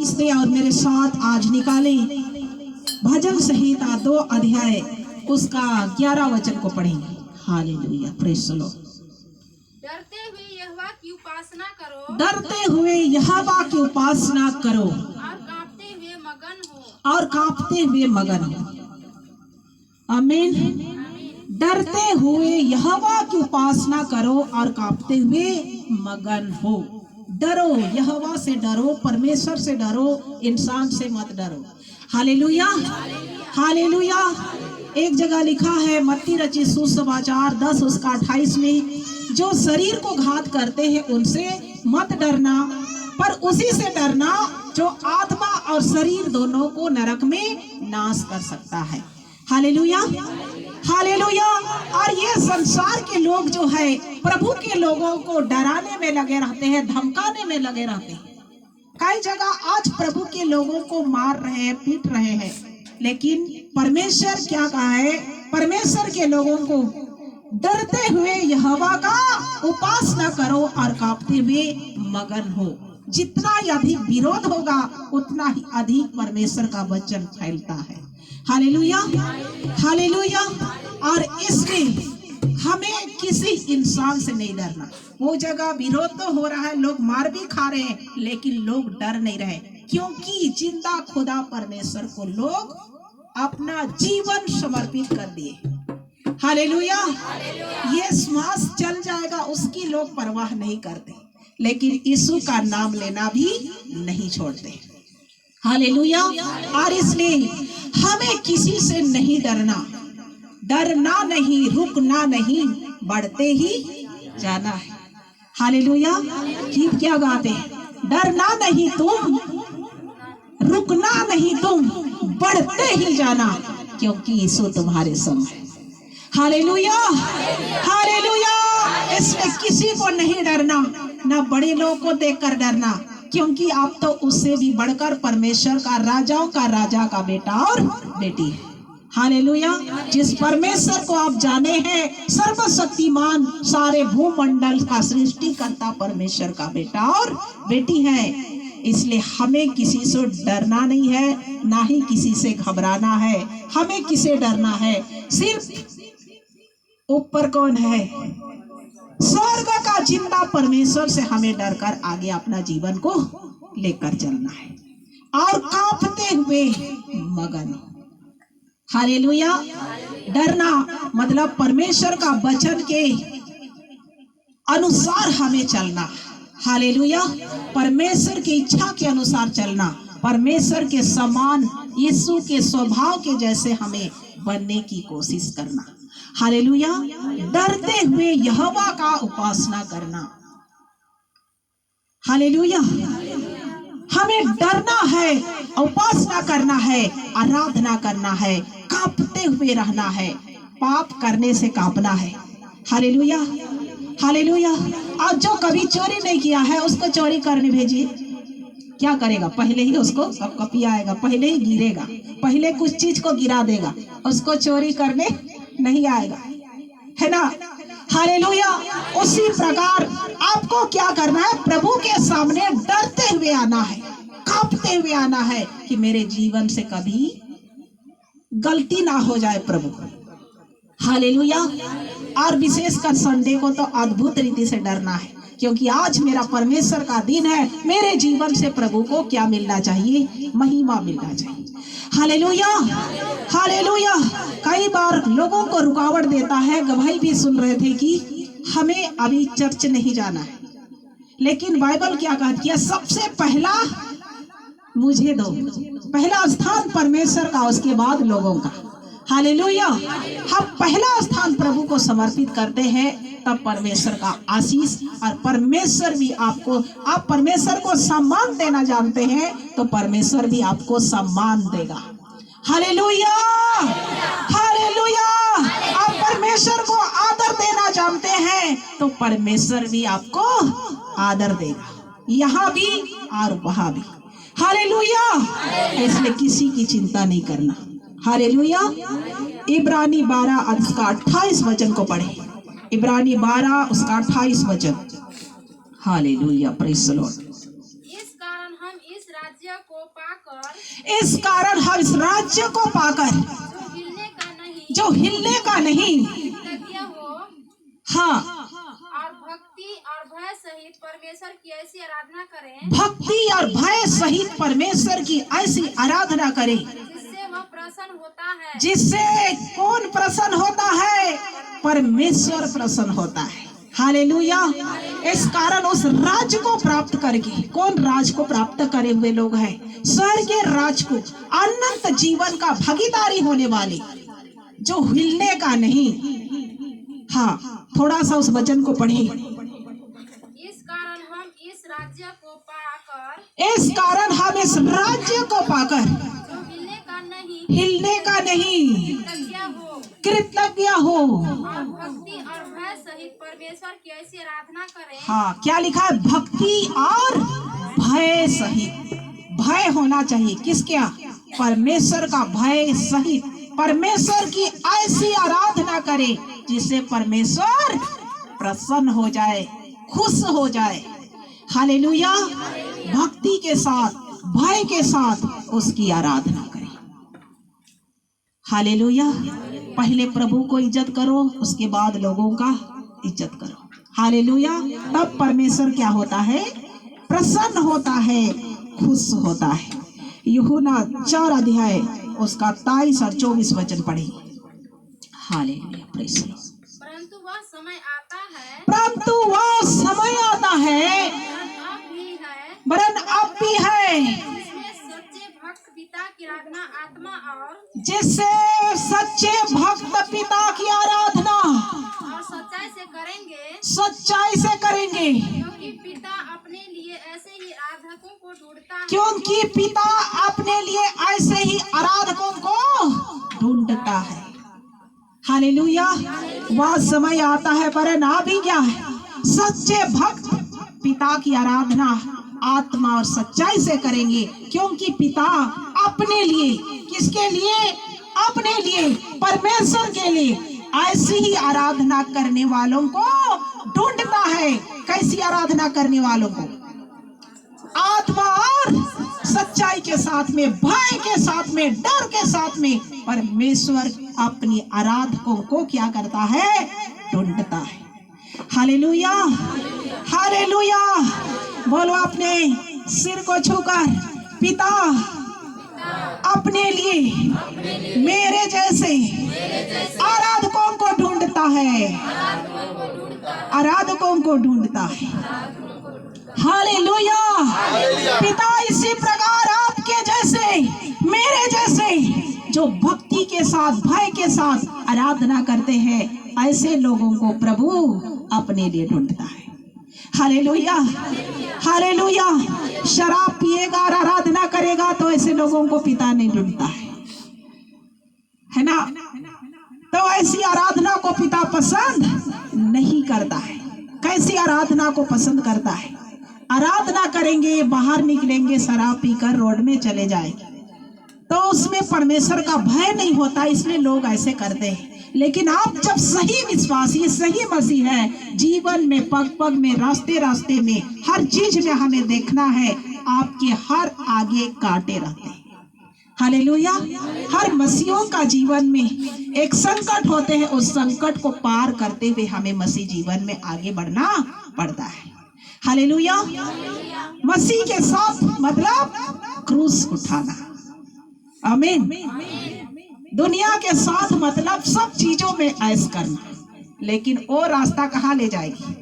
से और मेरे साथ आज निकालें भजन संहिता 2 अध्याय उसका 11 वचन को पढ़ेंगे। Hallelujah, praise the Lord. डरते हुए यहोवा की उपासना करो, डरते हुए यहोवा की उपासना करो और कांपते हुए मगन हो। और कांपते हुए मगन हो। आमीन। डरते हुए यहोवा की उपासना करो और कांपते हुए मगन हो। डरो, यहोवा से डरो, परमेश्वर से डरो, इंसान से मत डरो। Hallelujah, hallelujah. एक जगह लिखा है मत्ती रची सुसमाचार 10 उसका 28 में, जो शरीर को घात करते हैं उनसे मत डरना, पर उसी से डरना जो आत्मा और शरीर दोनों को नरक में नाश कर सकता है। Hallelujah, hallelujah. और ये संसार के लोग जो है प्रभु के लोगों को डराने में लगे रहते हैं, धमकाने में लगे रहते हैं। कई जगह आज प्रभु के लोगों को मार रहे हैं, पीट रहे हैं, लेकिन परमेश्वर क्या कहा है? परमेश्वर के लोगों को डरते हुए यहोवा का उपासना करो और कांपते हुए मगन हो। जितना ही अधिक विरोध होगा उतना ही अधिक परमेश्वर का वचन फैलता है। Hallelujah, hallelujah. और इसमें हमें किसी इंसान से नहीं डरना। वो जगह विरोध तो हो रहा है, लोग मार भी खा रहे हैं, लेकिन लोग डर नहीं रहे, क्योंकि जिंदा खुदा परमेश्वर को लोग अपना जीवन समर्पित कर दिए। हालेलुया। ये श्वास चल जाएगा उसकी लोग परवाह नहीं करते, लेकिन यीशु का नाम लेना भी नहीं छोड़ते। हालेलुया। और इसलिए हमें किसी से नहीं डरना, डरना नहीं, रुकना नहीं, बढ़ते ही जाना है। हालेलुया। गीत क्या गाते हैं? डरना नहीं तुम, रुकना नहीं तुम, बढ़ते ही जाना, क्योंकि यीशु तुम्हारे संग है। Hallelujah, hallelujah. इसमें किसी को नहीं डरना, ना बड़े लोगों को देखकर डरना, क्योंकि आप तो उससे भी बढ़कर परमेश्वर का, राजाओं का राजा का बेटा और बेटी है। हालेलुया। जिस परमेश्वर को आप जाने हैं, सर्वशक्तिमान, सारे भूमंडल का सृष्टिकर्ता परमेश्वर का बेटा और बेटी है। इसलिए हमें किसी से डरना नहीं है, ना ही किसी से घबराना है। हमें किसे डरना है? सिर्फ ऊपर कौन है? स्वर्ग का जिंदा परमेश्वर से हमें डरकर आगे अपना जीवन को लेकर चलना है और कांपते हुए मगन हो। हालेलुया। डरना मतलब परमेश्वर का वचन के अनुसार हमें चलना। हालेलुया। परमेश्वर की इच्छा के अनुसार चलना, परमेश्वर के समान, यीशु के स्वभाव के जैसे हमें बनने की कोशिश करना। हालेलुया। डरते हुए यहोवा का उपासना करना। हालेलुया। हमें डरना है, उपासना करना है, आराधना करना है, कांपते हुए रहना है, पाप करने से कांपना है। Hallelujah, hallelujah. और जो कभी चोरी नहीं किया है उसको चोरी करने भेजिए, क्या करेगा? पहले ही उसको कपकपी आएगा, पहले ही गिरेगा, पहले कुछ चीज को गिरा देगा, उसको चोरी करने नहीं आएगा, है ना? हालेलुया। उसी प्रकार आपको क्या करना है? प्रभु के सामने डरते हुए आना है, कांपते हुए आना है कि मेरे जीवन से कभी गलती ना हो जाए प्रभु। हालेलुया। और विशेषकर संडे को तो अद्भुत रीति से डरना है, क्योंकि आज मेरा परमेश्वर का दिन है। मेरे जीवन से प्रभु को क्या मिलना चाहिए? महिमा मिलना चाहिए। Hallelujah, hallelujah. कई बार लोगों को रुकावट देता है। गवाही भी सुन रहे थे कि हमें अभी चर्च नहीं जाना है, लेकिन बाइबल क्या कहती है? सबसे पहला मुझे दो। पहला स्थान परमेश्वर का, उसके बाद लोगों का। हालेलुया। हम पहला स्थान प्रभु को समर्पित करते हैं, तब परमेश्वर का आशीष, और परमेश्वर भी आपको, आप परमेश्वर को सम्मान देना जानते हैं तो परमेश्वर भी आपको सम्मान देगा। Hallelujah, hallelujah. आप परमेश्वर को आदर देना जानते हैं तो परमेश्वर भी आपको आदर देगा, यहाँ भी और वहां भी। हालेलुया। इसलिए किसी की चिंता नहीं करना। हालेलुया। इब्रानी 12 उसका 28 वचन को पढ़े। इब्रानी 12 उसका 28 वचन। Hallelujah, praise the Lord. इस कारण हम इस राज्य को पाकर, इस कारण हम इस राज्य को पाकर जो हिलने का नहीं, जो हिलने का नहीं, कृतज्ञ हो हाँ, और भक्ति और भय सहित परमेश्वर की ऐसी आराधना करें भक्ति और भय सहित परमेश्वर की ऐसी आराधना करें जिससे वह प्रसन्न होता है। जिससे कौन प्रसन्न होता है? परमेश्वर प्रसन्न होता है। हालेलुया। इस कारण उस राज्य को प्राप्त करके, कौन राज को प्राप्त करे हुए लोग हैं? स्वर्गीय राज को, अनंत जीवन का भागीदारी होने वाले, जो हिलने का नहीं। हाँ, थोड़ा सा उस वचन को पढ़े। इस कारण हम इस राज्य को पाकर, इस कारण हम इस राज्य को पाकर जो हिलने का नहीं, कृतज्ञ हो और भक्ति और भय सहित परमेश्वर की ऐसी आराधना करें। हाँ, क्या लिखा है? भक्ति और भय सहित। भय होना चाहिए किसका? परमेश्वर का भय सहित परमेश्वर की ऐसी आराधना करें जिससे परमेश्वर प्रसन्न हो जाए, खुश हो जाए। हालेलुया। भक्ति के साथ, भय के साथ उसकी आराधना करें। हालेलुया। पहले प्रभु को इज्जत करो, उसके बाद लोगों का इज्जत करो। हालेलुया। तब परमेश्वर क्या होता है? प्रसन्न होता है, खुश होता है। यूहन्ना 4 अध्याय उसका 23 और 24 वचन पढ़े। हालेलुया। Praise the Lord. परंतु वह समय आता है, परंतु वह समय आता है, अब भी है, वरन अब भी है, जिसमें सच्चे भक्त पिता की आराधना आत्मा और जिससे सच्चे भक्त पिता की आराधना सच्चाई से करेंगे, सच्चाई से करेंगे, क्योंकि पिता अपने लिए ऐसे ही आराधकों को ढूंढता है। क्योंकि पिता अपने लिए ऐसे ही आराधकों को ढूंढता है। हालेलुया। वह समय आता है, वरन अभी क्या है? सच्चे भक्त पिता की आराधना आत्मा और सच्चाई से करेंगे, क्योंकि पिता अपने लिए, किसके लिए? अपने लिए, परमेश्वर के लिए ऐसी ही आराधना करने वालों को ढूंढता है। कैसी आराधना करने वालों को? आत्मा और सच्चाई के साथ में, भय के साथ में, डर के साथ में परमेश्वर अपनी आराधकों को क्या करता है? ढूंढता है। हालेलुया। हालेलुया। बोलो अपने सिर को छूकर, पिता अपने लिए मेरे जैसे आराधकों को ढूंढता है, आराधकों को ढूंढता है। हालेलुया। पिता इसी प्रकार आपके जैसे, मेरे जैसे, जो भक्ति के साथ, भय के साथ आराधना करते हैं, ऐसे लोगों को प्रभु अपने लिए ढूंढता है। हालेलुया। हालेलुया। शराब पिएगा और आराधना करेगा तो ऐसे लोगों को पिता नहीं ढूंढता है ना? तो ऐसी आराधना को पिता पसंद नहीं करता है। कैसी आराधना को पसंद करता है? आराधना करेंगे, बाहर निकलेंगे, शराब पीकर रोड में चले जाएंगे, तो उसमें परमेश्वर का भय नहीं होता, इसलिए लोग ऐसे करते हैं। लेकिन आप जब सही विश्वासी, सही मसीह है, जीवन में, पग पग में, रास्ते रास्ते में, हर चीज में हमें देखना है आपके हर आगे कांटे रहते हैं। हालेलुया। हर मसीहों का जीवन में एक संकट होते हैं, उस संकट को पार करते हुए हमें मसीह जीवन में आगे बढ़ना पड़ता है। हालेलुया। मसीह के साथ मतलब क्रूस उठाना। आमीन। दुनिया के साथ मतलब सब चीजों में ऐश करना, लेकिन वो रास्ता कहाँ ले जाएगी?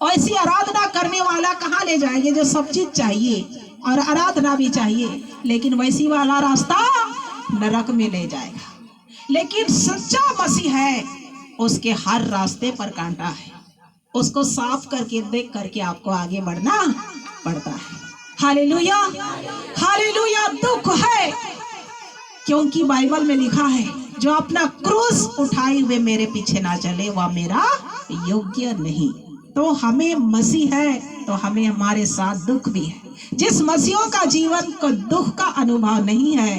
ऐसी आराधना करने वाला कहाँ ले जाएंगे जो सब चीज चाहिए और आराधना भी चाहिए, लेकिन वैसी वाला रास्ता नरक में ले जाएगा। लेकिन सच्चा मसीह है, उसके हर रास्ते पर कांटा है, उसको साफ करके देख करके आपको आगे बढ़ना पड़ता है। हालेलुया। हालेलुया। दुख है, क्योंकि बाइबल में लिखा है, जो अपना क्रूस उठाए हुए मेरे पीछे ना चले वह मेरा योग्य नहीं। तो हमें मसीह है तो हमें हमारे साथ दुख भी है। जिस मसीहों का जीवन को दुख का अनुभव नहीं है,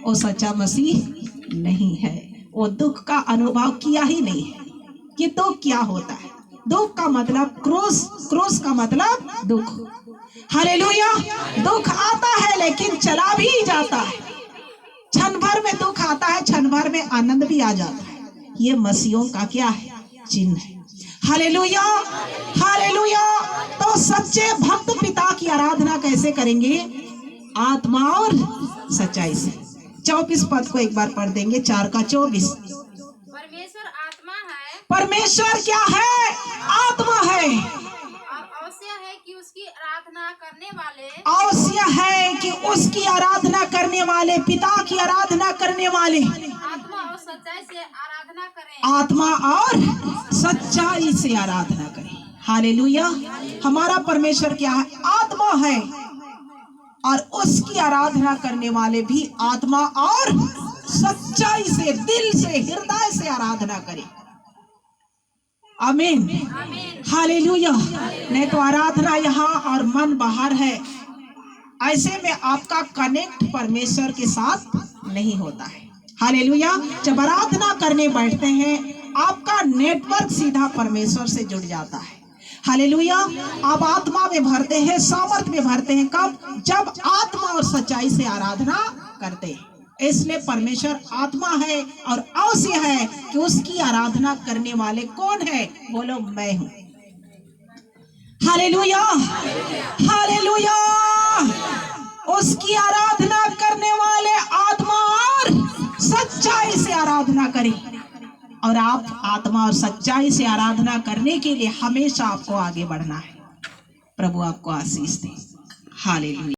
वो सच्चा मसीह नहीं है। वो दुख का अनुभव किया ही नहीं है कि दुख क्या होता है। दुख का मतलब क्रूस, क्रूस का मतलब दुख। हालेलुया। दुख आता है लेकिन चला भी जाता है। क्षण भर में दुख आता है, क्षण भर में आनंद भी आ जाता है। ये मसीहों का क्या है? चिन्ह है। Hallelujah, hallelujah. तो सच्चे भक्त पिता की आराधना कैसे करेंगे? आत्मा और सच्चाई से। 24 पद को एक बार पढ़ देंगे, 4 का 24। परमेश्वर आत्मा है परमेश्वर क्या है? आत्मा है। और आवश्यक है कि उसकी आराधना करने वाले, आवश्यक है कि उसकी आराधना करने वाले, पिता की आराधना करने वाले आत्मा और सच्चाई से आराधना करें। आत्मा और सच्चाई से आराधना करें। हालेलुया। हमारा परमेश्वर क्या है? आत्मा है, और उसकी आराधना करने वाले भी आत्मा और सच्चाई से, दिल से, हृदय से आराधना करें। आमीन, हालेलुया। नहीं तो आराधना यहाँ और मन बाहर है, ऐसे में आपका कनेक्ट परमेश्वर के साथ नहीं होता है। हालेलुया। जब आराधना करने बैठते हैं, आपका नेटवर्क सीधा परमेश्वर से जुड़ जाता है। हालेलुया। आप आत्मा में भरते हैं, सामर्थ में भरते हैं। कब? जब आत्मा और सच्चाई से आराधना करते हैं। इसलिए परमेश्वर आत्मा है और अवश्य है कि उसकी आराधना करने वाले कौन है? बोलो, मैं हूं। Hallelujah, hallelujah. उसकी आराधना करने वाले आत्मा और सच्चाई से आराधना करें। और आप आत्मा और सच्चाई से आराधना करने के लिए हमेशा आपको आगे बढ़ना है। प्रभु आपको आशीष दे। हालेलुया।